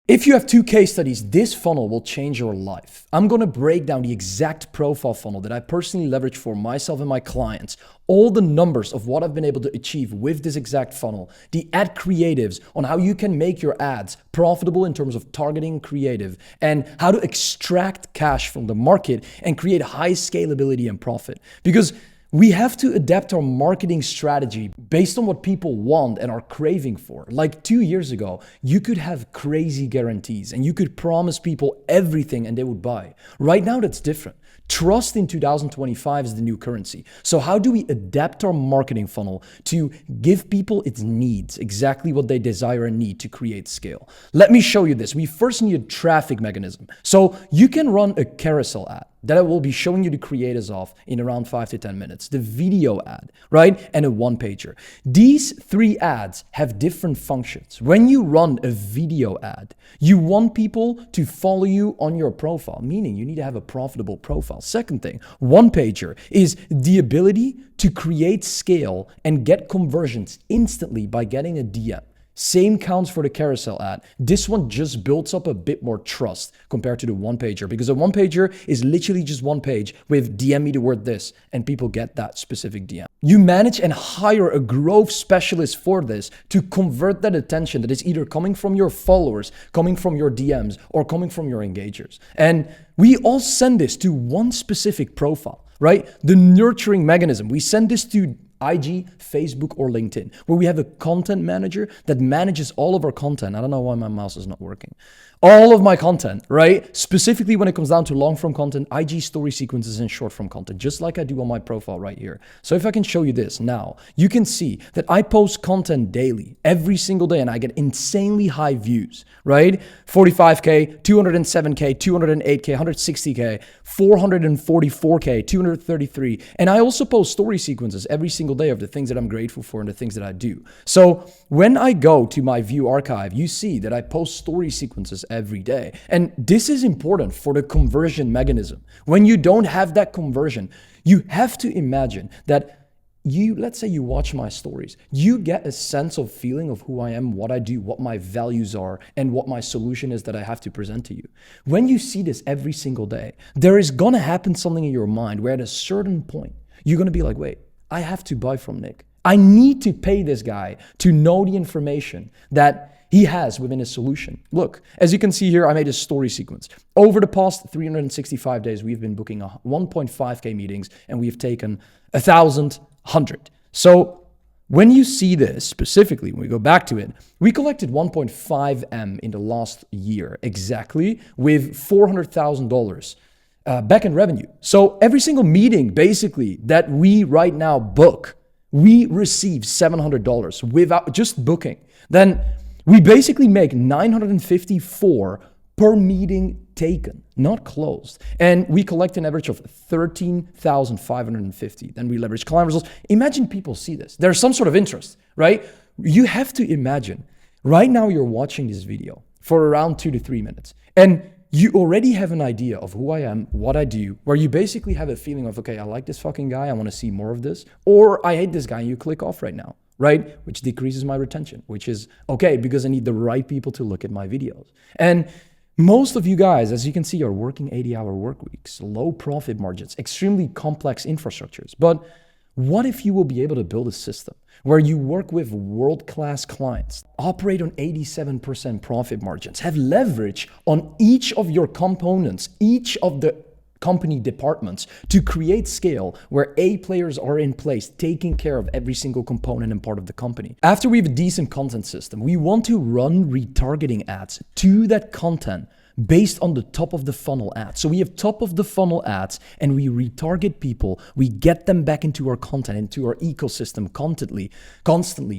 If you have 2 case studies, this funnel will change your life. I'm going to break down the exact profile funnel that I personally leverage for myself and my clients, all the numbers of what I've been able to achieve with this exact funnel, the ad creatives on how you can make your ads profitable in terms of targeting creative, and how to extract cash from the market and create high scalability and profit. Because we have to adapt our marketing strategy based on what people want and are craving for. Like 2 years ago, you could have crazy guarantees and you could promise people everything and they would buy. Right now, that's different. Trust in 2025 is the new currency. So how do we adapt our marketing funnel to give people its needs, exactly what they desire and need to create scale? Let me show you this. We first need a traffic mechanism. So you can run a carousel ad that I will be showing you the creators of in around 5 to 10 minutes, the video ad, right? And a one-pager. These 3 ads have different functions. When you run a video ad, you want people to follow you on your profile, meaning you need to have a profitable profile. Second thing, one-pager is the ability to create scale and get conversions instantly by getting a DM. Same counts for the carousel ad. This one just builds up a bit more trust compared to the one-pager, because a one-pager is literally just one page with DM me the word this, and people get that specific DM. You manage and hire a growth specialist for this to convert that attention that is either coming from your followers, coming from your DMs, or coming from your engagers. And we all send this to one specific profile, right? The nurturing mechanism. We send this to IG, Facebook, or LinkedIn, where we have a content manager that manages all of our content. I don't know why my mouse is not working. All of my content, right? Specifically when it comes down to long form content, IG story sequences, and short form content, just like I do on my profile right here. So if I can show you this now, you can see that I post content daily, every single day, and I get insanely high views, right? 45K, 207K, 208K, 160K, 444K, 233. And I also post story sequences every single day of the things that I'm grateful for and the things that I do. So when I go to my view archive, you see that I post story sequences every day. And this is important for the conversion mechanism. When you don't have that conversion, you have to imagine that let's say you watch my stories, you get a sense of feeling of who I am, what I do, what my values are, and what my solution is that I have to present to you. When you see this every single day, there is gonna happen something in your mind where at a certain point, you're gonna be like, wait, I have to buy from Nik. I need to pay this guy to know the information that he has within his solution. Look, as you can see here, I made a story sequence. Over the past 365 days, we've been booking 1.5K meetings and we've taken 1,100. So when you see this specifically, when we go back to it, we collected 1.5 M in the last year exactly with $400,000 back in revenue. So every single meeting basically that we right now book, we receive $700 without just booking. Then we basically make $954 per meeting taken, not closed. And we collect an average of $13,550. Then we leverage client results. Imagine people see this. There's some sort of interest, right? You have to imagine, right now you're watching this video for around 2 to 3 minutes. And you already have an idea of who I am, what I do, where you basically have a feeling of, okay, I like this fucking guy, I want to see more of this, or I hate this guy, and you click off right now, right? Which decreases my retention, which is okay because I need the right people to look at my videos. And most of you guys, as you can see, are working 80-hour work weeks, low profit margins, extremely complex infrastructures. But what if you will be able to build a system where you work with world-class clients, operate on 87% profit margins, have leverage on each of your components, each of the company departments to create scale where A players are in place, taking care of every single component and part of the company. After we have a decent content system, we want to run retargeting ads to that content based on the top of the funnel ads. So we have top of the funnel ads and we retarget people. We get them back into our content, into our ecosystem constantly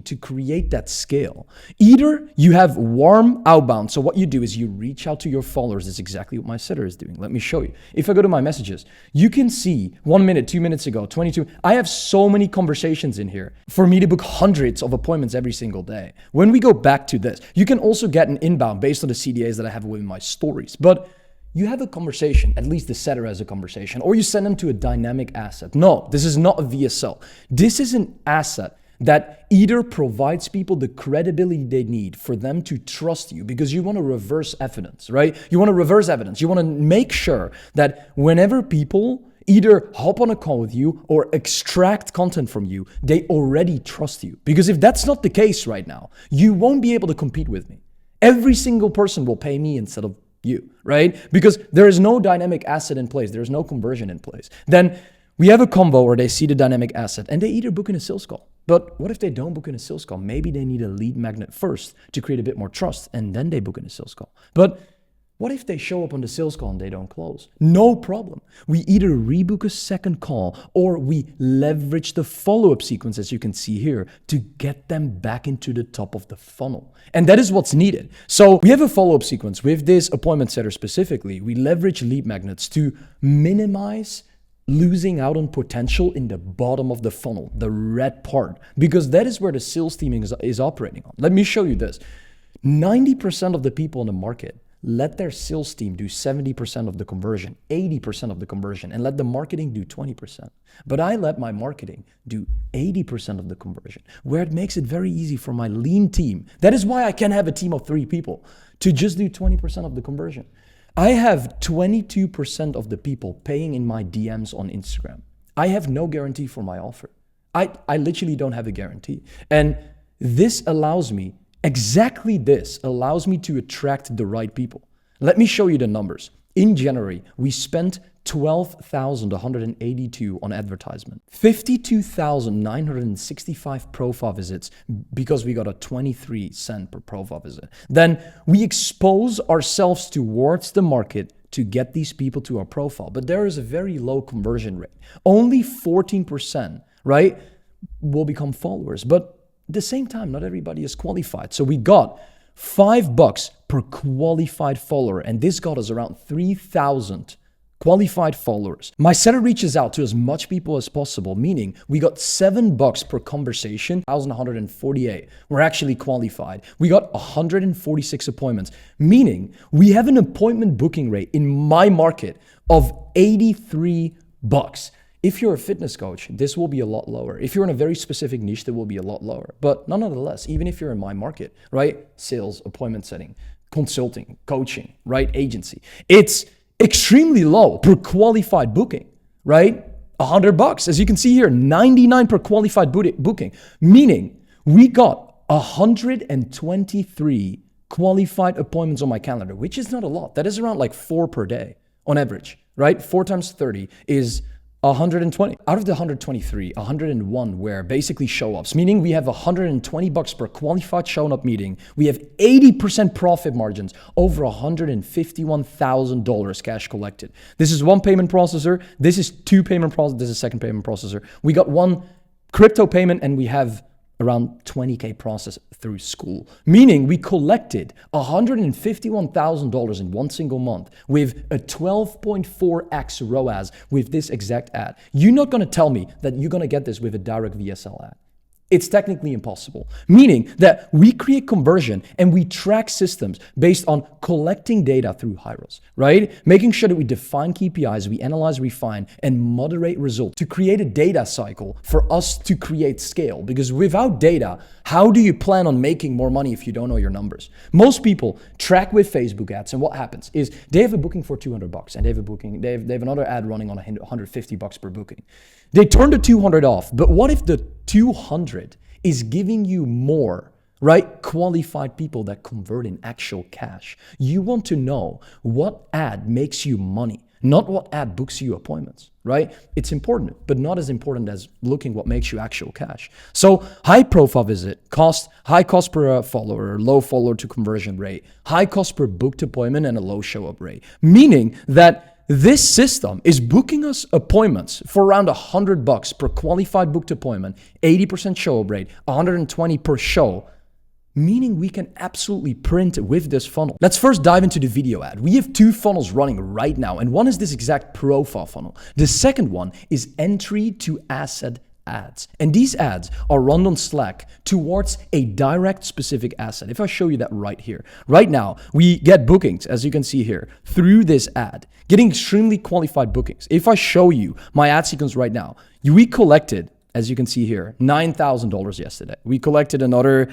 to create that scale. Either you have warm outbound. So what you do is you reach out to your followers. That's exactly what my setter is doing. Let me show you. If I go to my messages, you can see 1 minute, 2 minutes ago, 22. I have so many conversations in here for me to book hundreds of appointments every single day. When we go back to this, you can also get an inbound based on the CDAs that I have within my stories. But you have a conversation, at least the setter has a conversation, or you send them to a dynamic asset. No, this is not a VSL. This is an asset that either provides people the credibility they need for them to trust you, because you want to reverse evidence, right? You want to reverse evidence. You want to make sure that whenever people either hop on a call with you or extract content from you, they already trust you. Because if that's not the case right now, you won't be able to compete with me. Every single person will pay me instead of you, right? Because there is no dynamic asset in place. There's no conversion in place. Then we have a combo where they see the dynamic asset and they either book in a sales call. But what if they don't book in a sales call? Maybe they need a lead magnet first to create a bit more trust, and then they book in a sales call. But what if they show up on the sales call and they don't close? No problem. We either rebook a second call or we leverage the follow-up sequence, as you can see here, to get them back into the top of the funnel. And that is what's needed. So we have a follow-up sequence with this appointment setter specifically. We leverage lead magnets to minimize losing out on potential in the bottom of the funnel, the red part, because that is where the sales team is operating on. Let me show you this. 90% of the people in the market let their sales team do 70% of the conversion, 80% of the conversion, and let the marketing do 20%. But I let my marketing do 80% of the conversion, where it makes it very easy for my lean team. That is why I can have a team of 3 people to just do 20% of the conversion. I have 22% of the people paying in my DMs on Instagram. I have no guarantee for my offer. I literally don't have a guarantee. And this allows me, exactly this allows me to attract the right people. Let me show you the numbers. In January, we spent $12,182 on advertisement, 52,965 profile visits because we got a 23 cent per profile visit. Then we expose ourselves towards the market to get these people to our profile, but there is a very low conversion rate. Only 14%, right, will become followers. But at the same time, not everybody is qualified. So we got $5 per qualified follower, and this got us around 3,000 qualified followers. My setter reaches out to as much people as possible, meaning we got $7 per conversation, 1,148. We're actually qualified. We got 146 appointments, meaning we have an appointment booking rate in my market of $83. If you're a fitness coach, this will be a lot lower. If you're in a very specific niche, that will be a lot lower. But nonetheless, even if you're in my market, right? Sales, appointment setting, consulting, coaching, right? Agency. It's extremely low per qualified booking, right? $100. As you can see here, 99 per qualified booking, meaning we got 123 qualified appointments on my calendar, which is not a lot. That is around like 4 per day on average, right? 4 times 30 is 120. Out of the 123, 101 were basically show-ups, meaning we have $120 per qualified shown-up meeting. We have 80% profit margins, over $151,000 cash collected. This is one payment processor. This is 2 payment processors. This is a second payment processor. We got 1 crypto payment, and we have around 20K process through school, meaning we collected $151,000 in one single month with a 12.4x ROAS with this exact ad. You're not gonna tell me that you're gonna get this with a direct VSL ad. It's technically impossible, meaning that we create conversion and we track systems based on collecting data through Hyros, right? Making sure that we define KPIs, we analyze, refine, and moderate results to create a data cycle for us to create scale. Because without data, how do you plan on making more money if you don't know your numbers? Most people track with Facebook ads, and what happens is they have a booking for $200 and they have another ad running on $150 per booking. They turn the 200 off, but what if the 200 is giving you more, right? Qualified people that convert in actual cash. You want to know what ad makes you money, not what ad books you appointments, right? It's important, but not as important as looking what makes you actual cash. So high profile visit, high cost per follower, low follower to conversion rate, high cost per booked appointment, and a low show up rate, meaning that this system is booking us appointments for around $100 per qualified booked appointment, 80% show up rate, 120 per show, meaning we can absolutely print with this funnel. Let's first dive into the video ad. We have 2 funnels running right now, and one is this exact profile funnel. The second one is entry to asset ads. And these ads are run on Slack towards a direct specific asset. If I show you that right here, right now, we get bookings, as you can see here, through this ad, getting extremely qualified bookings. If I show you my ad sequence right now, we collected as you can see here, $9,000 yesterday. We collected another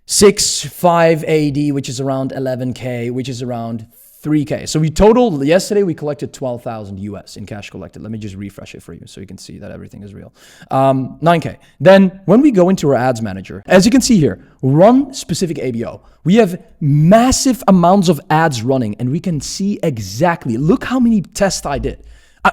6.5 AD, which is around 11K, which is around 3K. So we totaled, yesterday we collected 12,000 US in cash collected. Let me just refresh it for you so you can see that everything is real. 9K. Then when we go into our ads manager, as you can see here, run specific ABO. We have massive amounts of ads running and we can see exactly, look how many tests I did.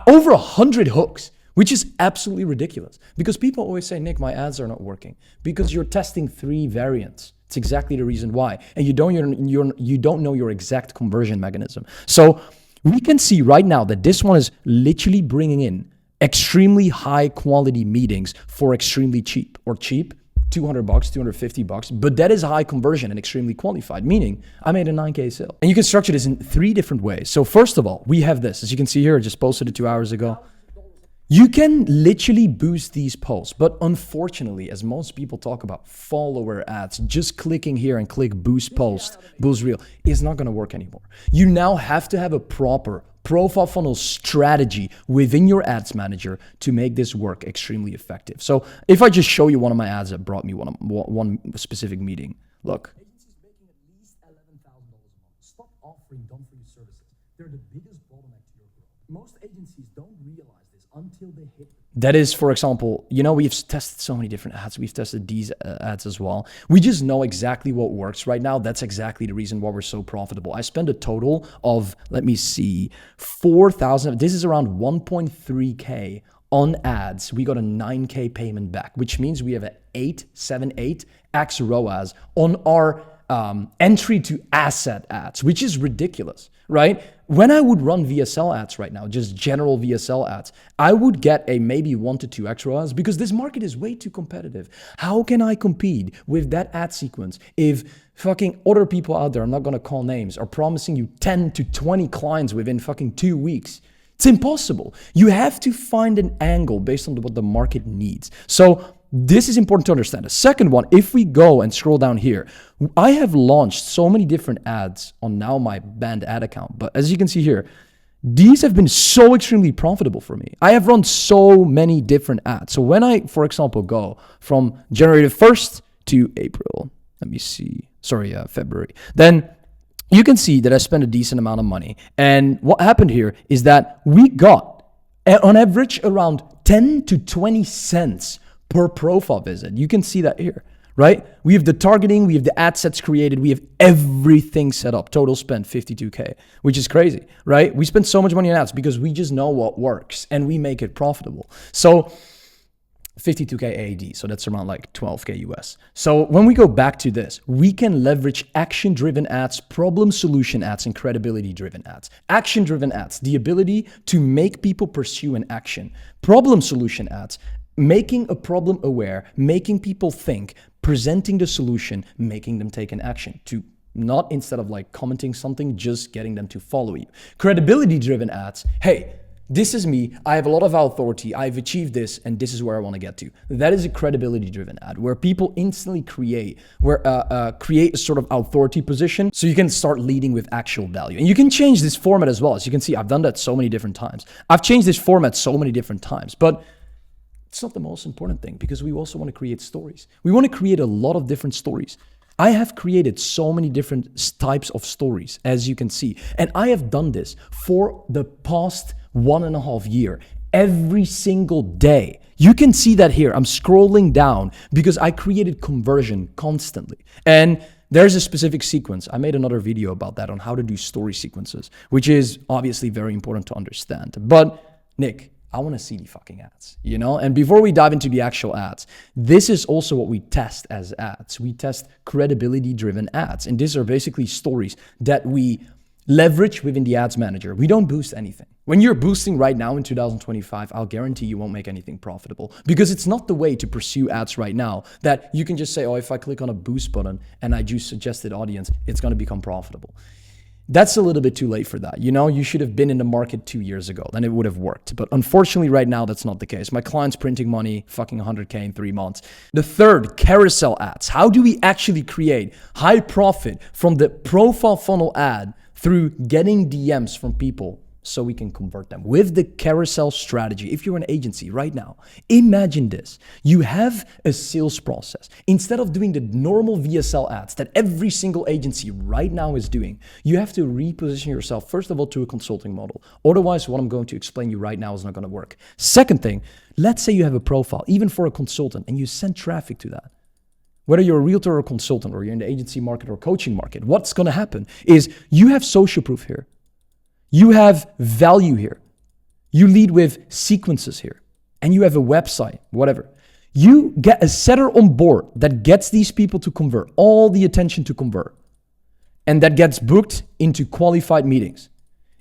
Over 100 hooks, which is absolutely ridiculous because people always say, Nick, my ads are not working because you're testing 3 variants. It's exactly the reason why. And you don't know your exact conversion mechanism. So we can see right now that this one is literally bringing in extremely high quality meetings for extremely cheap or cheap, $200, $250, but that is high conversion and extremely qualified, meaning I made a 9K sale. And you can structure this in 3 different ways. So first of all, we have this, as you can see here, I just posted it 2 hours ago. You can literally boost these posts, but unfortunately, as most people talk about follower ads, just clicking here and click boost post, boost reel is not going to work anymore. You now have to have a proper profile funnel strategy within your ads manager to make this work extremely effective. So if I just show you one of my ads that brought me one specific meeting, look. Agencies making at least $11,000 a month. Stop offering done-for-you services. They're the biggest bottleneck to your growth. Most agencies don't realize until they hit. That is, for example, we've tested so many different ads. We've tested these ads as well. We just know exactly what works right now. That's exactly the reason why we're so profitable. I spent a total of, let me see, 4,000. This is around 1.3K on ads. We got a 9K payment back, which means we have an 8.78x ROAS on our entry to asset ads, which is ridiculous, right? When I would run VSL ads right now, just general VSL ads, I would get a maybe 1 to 2x ROAS because this market is way too competitive. How can I compete with that ad sequence if fucking other people out there, I'm not going to call names, are promising you 10 to 20 clients within fucking 2 weeks? It's impossible. You have to find an angle based on what the market needs. So this is important to understand. The second one, if we go and scroll down here, I have launched so many different ads on now my banned ad account. But as you can see here, these have been so extremely profitable for me. I have run so many different ads. So when I, for example, go from January 1st to April, let me see, February, then you can see that I spent a decent amount of money. And what happened here is that we got, on average, around 10 to 20 cents per profile visit. You can see that here, right? We have the targeting, we have the ad sets created, we have everything set up. Total spend 52K, which is crazy, right? We spend so much money on ads because we just know what works and we make it profitable. So 52K AD, so that's around like 12K US. So when we go back to this, we can leverage action-driven ads, problem-solution ads, and credibility-driven ads. Action-driven ads, the ability to make people pursue an action. Problem-solution ads, making a problem aware, making people think, presenting the solution, making them take an action to not, instead of like commenting something, just getting them to follow you. Credibility-driven ads, hey, this is me, I have a lot of authority, I've achieved this, and this is where I want to get to. That is a credibility-driven ad, where people instantly create a sort of authority position, so you can start leading with actual value. And you can change this format as well. As you can see, I've done that so many different times. I've changed this format so many different times, but it's not the most important thing because we also want to create stories. We want to create a lot of different stories. I have created so many different types of stories, as you can see. And I have done this for the past 1.5 years, every single day. You can see that here. I'm scrolling down because I created conversion constantly. And there's a specific sequence. I made another video about that on how to do story sequences, which is obviously very important to understand. But Nick, I want to see the fucking ads, And before we dive into the actual ads, this is also what we test as ads. We test credibility-driven ads. And these are basically stories that we leverage within the ads manager. We don't boost anything. When you're boosting right now in 2025, I'll guarantee you won't make anything profitable because it's not the way to pursue ads right now that you can just say, oh, if I click on a boost button and I choose suggested audience, it's going to become profitable. That's a little bit too late for that. You should have been in the market 2 years ago, then it would have worked. But unfortunately, right now, that's not the case. My client's printing money, fucking 100K in 3 months. The third, carousel ads. How do we actually create high profit from the profile funnel ad through getting DMs from people so we can convert them. With the carousel strategy, if you're an agency right now, imagine this. You have a sales process. Instead of doing the normal VSL ads that every single agency right now is doing, you have to reposition yourself, first of all, to a consulting model. Otherwise, what I'm going to explain you right now is not going to work. Second thing, let's say you have a profile, even for a consultant, and you send traffic to that. Whether you're a realtor or a consultant, or you're in the agency market or coaching market, what's going to happen is you have social proof here. You have value here. You lead with sequences here. And you have a website, whatever. You get a setter on board that gets these people to convert, all the attention to convert. And that gets booked into qualified meetings.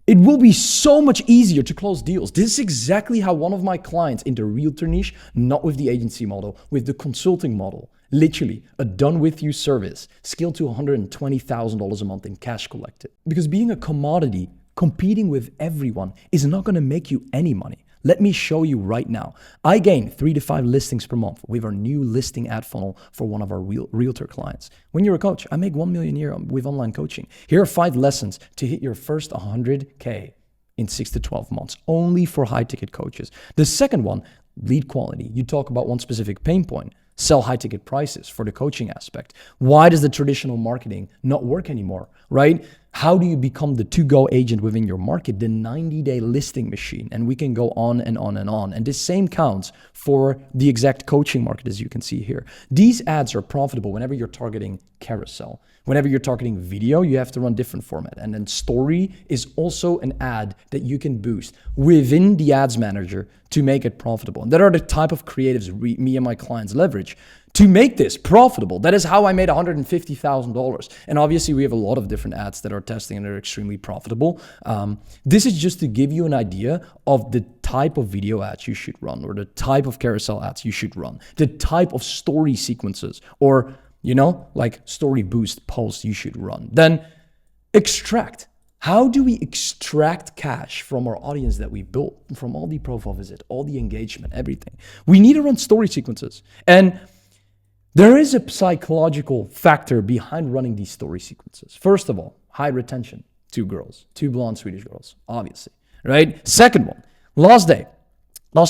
It will be so much easier to close deals. This is exactly how one of my clients in the realtor niche, not with the agency model, with the consulting model, literally a done with you service, scaled to $120,000 a month in cash collected. Because being a commodity, competing with everyone is not going to make you any money. Let me show you right now. I gain 3 to 5 listings per month with our new listing ad funnel for one of our realtor clients. When you're a coach, I make $1 million a year with online coaching. Here are 5 lessons to hit your first 100K in 6 to 12 months, only for high ticket coaches. The second one, lead quality. You talk about one specific pain point. Sell high ticket prices for the coaching aspect. Why does the traditional marketing not work anymore, right? How do you become the to-go agent within your market, the 90-day listing machine? And we can go on and on and on. And this same counts for the exact coaching market, as you can see here. These ads are profitable whenever you're targeting carousel. Whenever you're targeting video, you have to run different format. And then story is also an ad that you can boost within the ads manager to make it profitable. And that are the type of creatives me and my clients leverage to make this profitable. That is how I made $150,000. And obviously we have a lot of different ads that are testing and they're extremely profitable. This is just to give you an idea of the type of video ads you should run, or the type of carousel ads you should run, the type of story sequences, or like story boost posts you should run. Then extract. How do we extract cash from our audience that we built, from all the profile visit, all the engagement, everything? We need to run story sequences. And there is a psychological factor behind running these story sequences. First of all, high retention. 2 girls, 2 blonde Swedish girls, obviously, right? Second one, last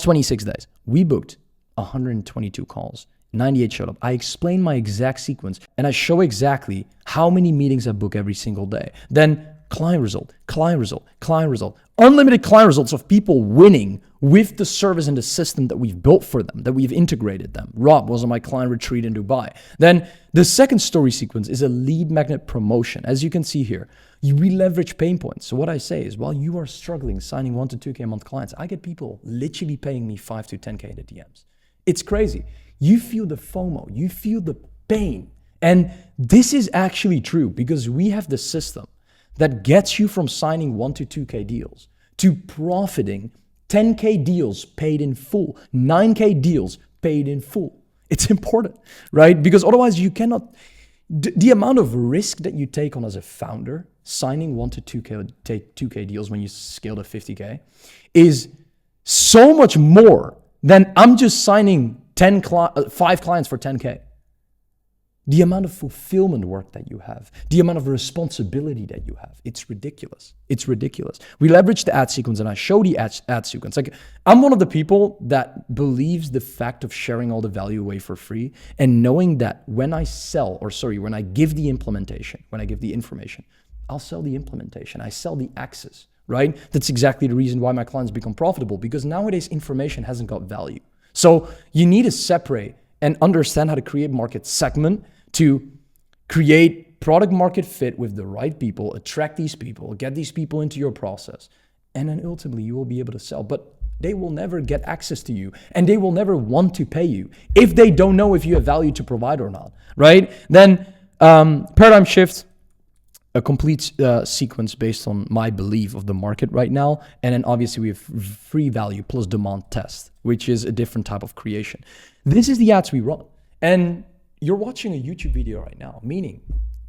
26 days, we booked 122 calls. 98 showed up. I explain my exact sequence and I show exactly how many meetings I book every single day. Then client result, client result, client result. Unlimited client results of people winning with the service and the system that we've built for them, that we've integrated them. Rob was on my client retreat in Dubai. Then the second story sequence is a lead magnet promotion. As you can see here, we leverage pain points. So what I say is, while you are struggling signing 1 to 2K a month clients, I get people literally paying me 5 to 10K in the DMs. It's crazy. You feel the FOMO, you feel the pain. And this is actually true because we have the system that gets you from signing 1 to 2K deals to profiting 10K deals paid in full, 9K deals paid in full. It's important, right? Because otherwise you cannot, the amount of risk that you take on as a founder, signing 1 to 2K deals when you scale to 50K is so much more than I'm just signing 5 clients for 10K. The amount of fulfillment work that you have, the amount of responsibility that you have, it's ridiculous. It's ridiculous. We leverage the ad sequence and I show the ad sequence. Like, I'm one of the people that believes the fact of sharing all the value away for free and knowing that when I give the implementation, when I give the information, I'll sell the implementation. I sell the access, right? That's exactly the reason why my clients become profitable, because nowadays information hasn't got value. So you need to separate and understand how to create market segment, to create product market fit with the right people, attract these people, get these people into your process, and then ultimately you will be able to sell. But they will never get access to you and they will never want to pay you if they don't know if you have value to provide or not, right? Then paradigm shift, a complete sequence based on my belief of the market right now. And then obviously we have free value plus demand test, which is a different type of creation. This is the ads we run. And you're watching a YouTube video right now, meaning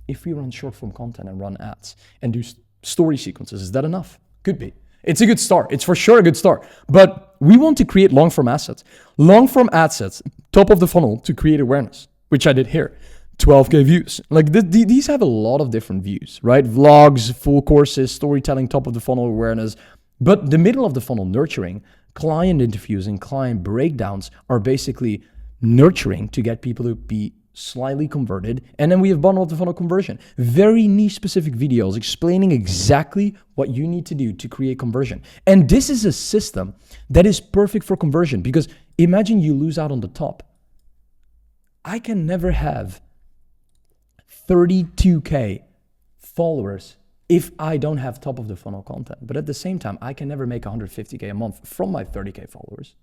if we run short form content and run ads and do story sequences, is that enough? Could be. It's a good start. It's for sure a good start. But we want to create long form assets. Long form assets, top of the funnel to create awareness, which I did here. 12K views. Like these have a lot of different views, right? Vlogs, full courses, storytelling, top of the funnel awareness, But the middle of the funnel, nurturing, client interviews and client breakdowns are basically nurturing to get people to be slightly converted. And then we have bottom of the funnel conversion. Very niche specific videos explaining exactly what you need to do to create conversion. And this is a system that is perfect for conversion, because imagine you lose out on the top. I can never have 32K followers if I don't have top of the funnel content. But at the same time, I can never make 150K a month from my 30K followers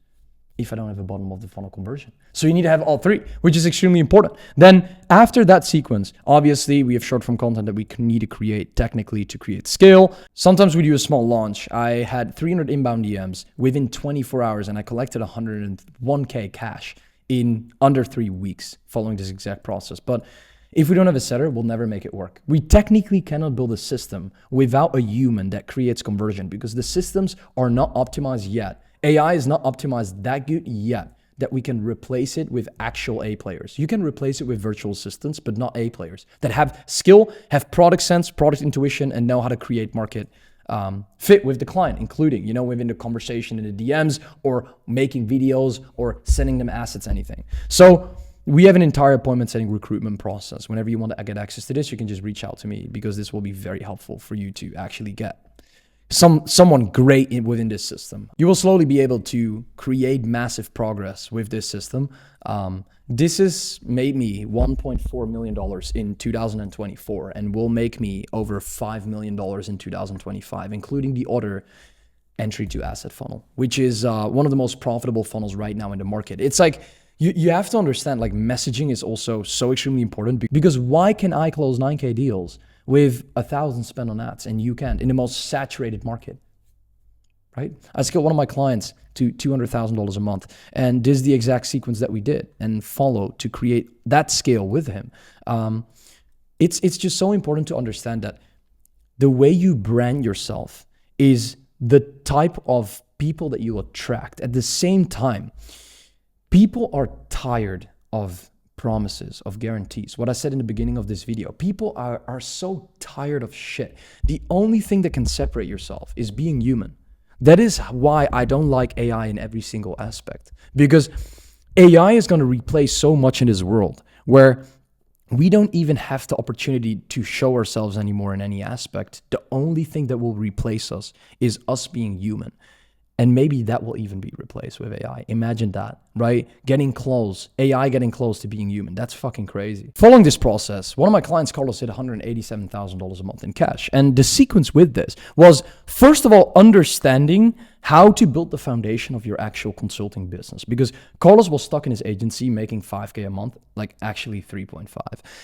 if I don't have a bottom of the funnel conversion. So you need to have all three, which is extremely important. Then after that sequence, obviously we have short form content that we need to create technically to create scale. Sometimes we do a small launch. I had 300 inbound DMs within 24 hours and I collected 101K cash in under 3 weeks following this exact process. But if we don't have a setter, we'll never make it work. We technically cannot build a system without a human that creates conversion, because the systems are not optimized yet. AI is not optimized that good yet that we can replace it with actual A players. You can replace it with virtual assistants, but not A players that have skill, have product sense, product intuition, and know how to create market fit with the client, including, within the conversation in the DMs or making videos or sending them assets, anything. So we have an entire appointment setting recruitment process. Whenever you want to get access to this, you can just reach out to me, because this will be very helpful for you to actually get someone great within this system. You will slowly be able to create massive progress with this system. This has made me $1.4 million in 2024 and will make me over $5 million in 2025, including the other entry to asset funnel, which is one of the most profitable funnels right now in the market. It's like, you have to understand, like, messaging is also so extremely important, because why can I close 9K deals with 1,000 spent on ads and you can't in the most saturated market, right? I scaled one of my clients to $200,000 a month, and this is the exact sequence that we did and follow to create that scale with him. It's just so important to understand that the way you brand yourself is the type of people that you attract. At the same time, people are tired of promises, of guarantees. What I said in the beginning of this video, people are so tired of shit. The only thing that can separate yourself is being human. That is why I don't like AI in every single aspect, because AI is going to replace so much in this world where we don't even have the opportunity to show ourselves anymore in any aspect. The only thing that will replace us is us being human. And maybe that will even be replaced with AI. Imagine that, right? AI getting close to being human. That's fucking crazy. Following this process, one of my clients, Carlos, hit $187,000 a month in cash. And the sequence with this was, first of all, understanding how to build the foundation of your actual consulting business. Because Carlos was stuck in his agency making 5K a month, like actually 3.5.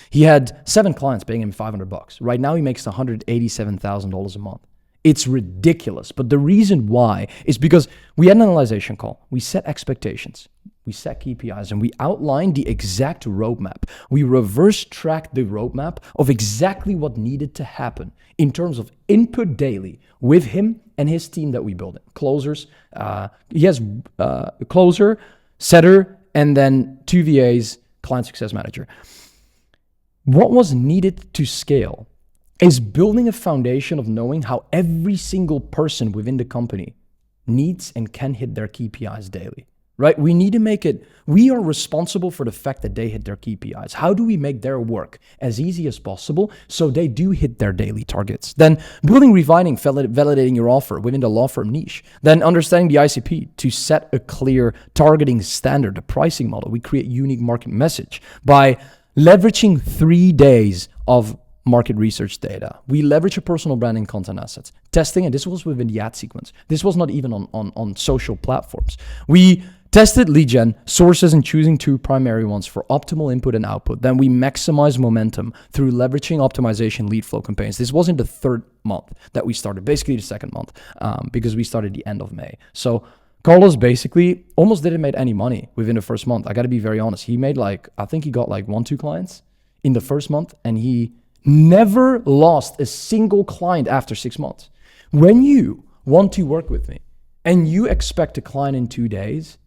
He had 7 clients paying him $500. Right now he makes $187,000 a month. It's ridiculous. But the reason why is because we had an analyzation call. We set expectations. We set KPIs, and we outlined the exact roadmap. We reverse tracked the roadmap of exactly what needed to happen in terms of input daily with him and his team that we built it. Closers. He has a closer, setter, and then 2 VAs, client success manager. What was needed to scale is building a foundation of knowing how every single person within the company needs and can hit their KPIs daily, right? We need to make it, we are responsible for the fact that they hit their KPIs. How do we make their work as easy as possible so they do hit their daily targets? Then building, refining, validating your offer within the law firm niche. Then understanding the ICP to set a clear targeting standard, the pricing model. We create unique market message by leveraging 3 days of market research data. We leverage a personal branding content assets, testing, and this was within the ad sequence. This was not even on social platforms. We tested lead gen sources and choosing 2 primary ones for optimal input and output. Then we maximize momentum through leveraging optimization lead flow campaigns. This was in the 3rd month that we started, basically the 2nd month, because we started the end of May. So Carlos basically almost didn't make any money within the 1st month. I got to be very honest. He made I think he got 1-2 clients in the 1st month, and he never lost a single client after 6 months. When you want to work with me and you expect a client in 2 days,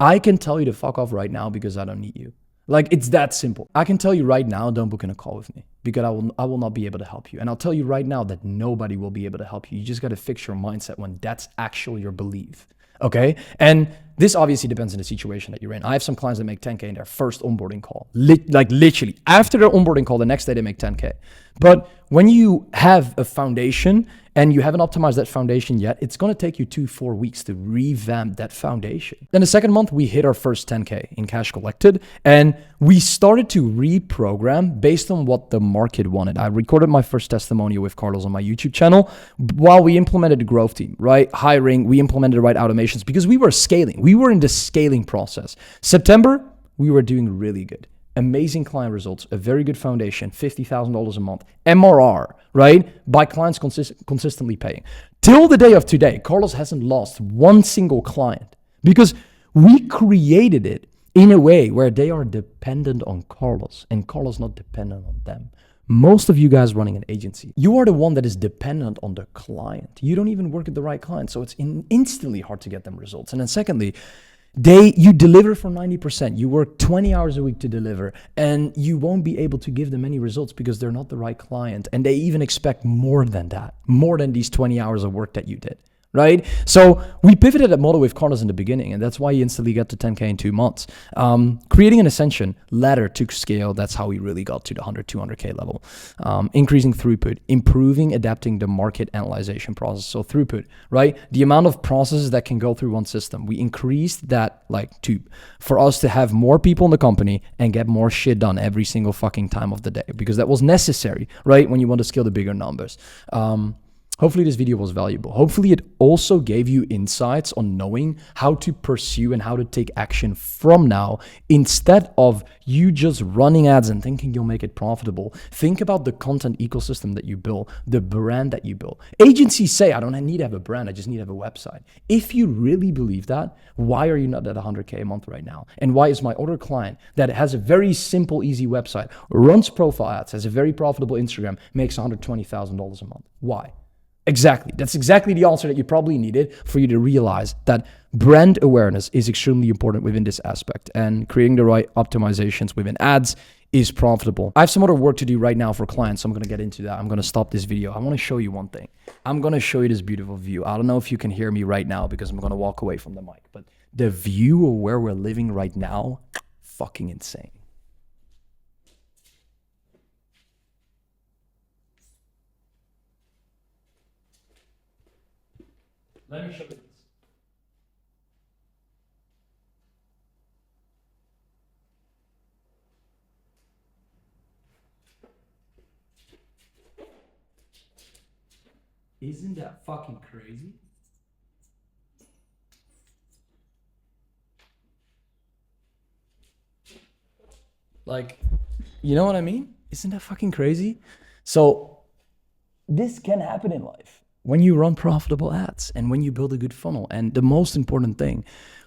I can tell you to fuck off right now, because I don't need you. Like, it's that simple. I can tell you right now, don't book in a call with me because I will not be able to help you. And I'll tell you right now that nobody will be able to help you. You just got to fix your mindset when that's actually your belief. Okay. And this obviously depends on the situation that you're in. I have some clients that make 10K in their first onboarding call. Like literally after their onboarding call, the next day they make 10K. But when you have a foundation and you haven't optimized that foundation yet, it's going to take you 2-4 weeks to revamp that foundation. Then the second month, we hit our first 10K in cash collected, and we started to reprogram based on what the market wanted. I recorded my first testimonial with Carlos on my YouTube channel while we implemented the growth team, right? Hiring, we implemented the right automations because we were scaling. We were in the scaling process. September, we were doing really good. Amazing client results, a very good foundation, $50,000 a month, MRR, right? By clients consistently paying. Till the day of today, Carlos hasn't lost one single client because we created it in a way where they are dependent on Carlos and Carlos not dependent on them. Most of you guys running an agency, you are the one that is dependent on the client. You don't even work with the right client, so it's instantly hard to get them results. And then secondly, you deliver for 90%. You work 20 hours a week to deliver, and you won't be able to give them any results because they're not the right client. And they even expect more than that, more than these 20 hours of work that you did, right? So we pivoted that model with Carlos in the beginning, and that's why you instantly got to 10K in 2 months. Creating an ascension ladder to scale, that's how we really got to the 100, 200K level. Increasing throughput, improving, adapting the market analyzation process. So throughput, right? The amount of processes that can go through one system. We increased that for us to have more people in the company and get more shit done every single fucking time of the day, because that was necessary, right? When you want to scale the bigger numbers. Hopefully this video was valuable. Hopefully it also gave you insights on knowing how to pursue and how to take action from now instead of you just running ads and thinking you'll make it profitable. Think about the content ecosystem that you build, the brand that you build. Agencies say, I don't need to have a brand, I just need to have a website. If you really believe that, why are you not at 100K a month right now? And why is my other client that has a very simple, easy website, runs profile ads, has a very profitable Instagram, makes $120,000 a month? Why? Exactly. That's exactly the answer that you probably needed for you to realize that brand awareness is extremely important within this aspect, and creating the right optimizations within ads is profitable. I have some other work to do right now for clients, so I'm going to get into that. I'm going to stop this video. I want to show you one thing. I'm going to show you this beautiful view. I don't know if you can hear me right now because I'm going to walk away from the mic, but the view of where we're living right now, fucking insane. Let me show you this. Isn't that fucking crazy? Like, you know what I mean? Isn't that fucking crazy? So this can happen in life when you run profitable ads and when you build a good funnel. And the most important thing,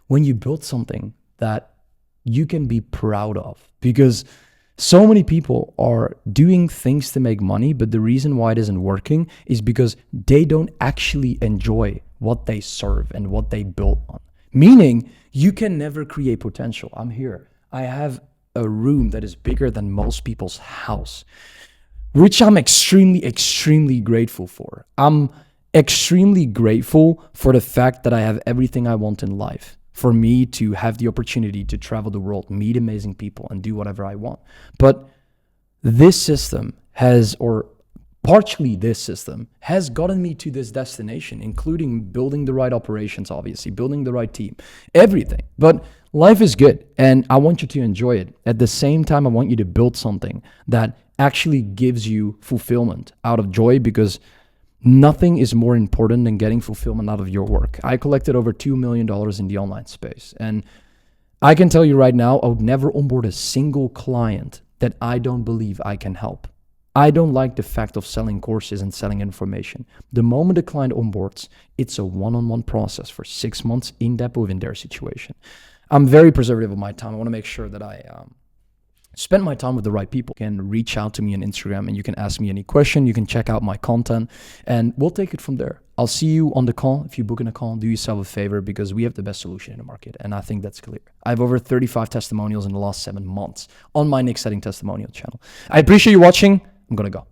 when you build something that you can be proud of, because so many people are doing things to make money, but the reason why it isn't working is because they don't actually enjoy what they serve and what they built on. Meaning, you can never create potential. I'm here. I have a room that is bigger than most people's house, which I'm extremely, extremely grateful for. I'm extremely grateful for the fact that I have everything I want in life. For me to have the opportunity to travel the world, meet amazing people, and do whatever I want. But this system has, or partially this system, has gotten me to this destination, including building the right operations, obviously, building the right team, everything. But life is good, and I want you to enjoy it. At the same time, I want you to build something that actually gives you fulfillment out of joy, because nothing is more important than getting fulfillment out of your work. I collected over $2 million in the online space. And I can tell you right now, I would never onboard a single client that I don't believe I can help. I don't like the fact of selling courses and selling information. The moment a client onboards, it's a one-on-one process for 6 months in depth within their situation. I'm very preservative of my time. I want to make sure that I spend my time with the right people. You can reach out to me on Instagram and you can ask me any question. You can check out my content and we'll take it from there. I'll see you on the call. If you book in a call, do yourself a favor because we have the best solution in the market. And I think that's clear. I have over 35 testimonials in the last 7 months on my Nik Setting testimonial channel. I appreciate you watching. I'm going to go.